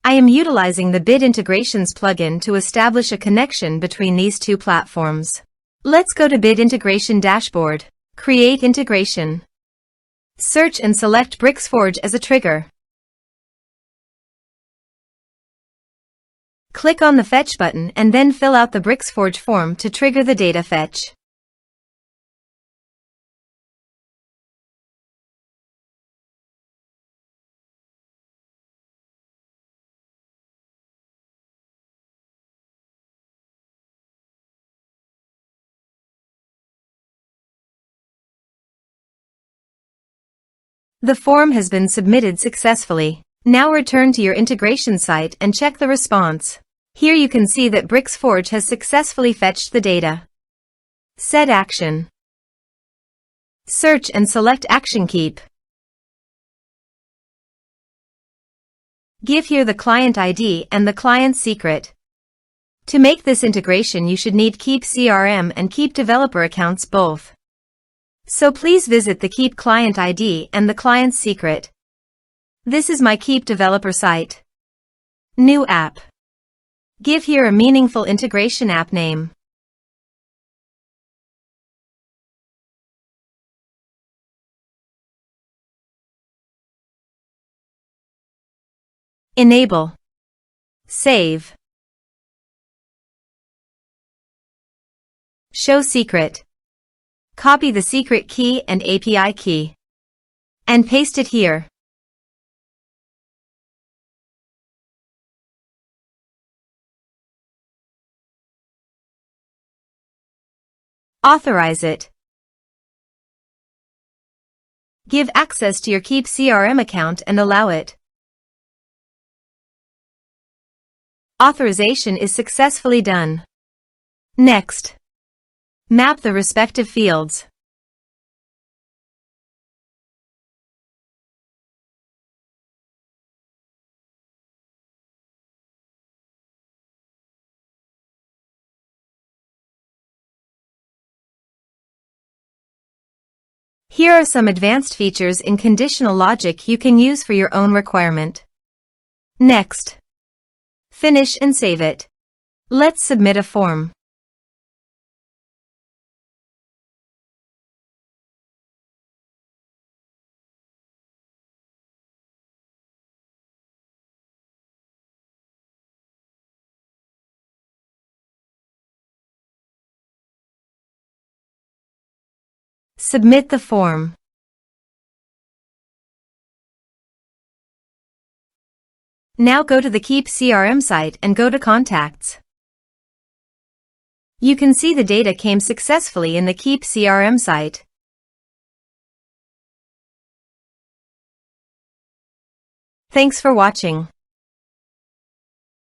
I am utilizing the Bit Integrations plugin to establish a connection between these two platforms. Let's go to Bit Integration Dashboard. Create integration. Search and select Bricksforge as a trigger. Click on the Fetch button and then fill out the Bricksforge form to trigger the data fetch. The form has been submitted successfully. Now return to your integration site and check the response. Here you can see that Bricksforge has successfully fetched the data. Set action. Search and select Action Keap. Give here the client ID and the client secret. To make this integration you should need Keap CRM and Keap developer accounts both. So please visit the Keap client ID and the client secret. This is my Keap developer site. New app. Give here a meaningful integration app name. Enable. Save. Show secret. Copy the secret key and API key. And paste it here. Authorize it. Give access to your Keap CRM account and allow it. Authorization is successfully done. Next. Map the respective fields. Here are some advanced features in conditional logic you can use for your own requirement. Next. Finish and save it. Let's submit a form. Submit the form. Now go to the Keap CRM site and go to Contacts. You can see the data came successfully in the Keap CRM site. Thanks for watching.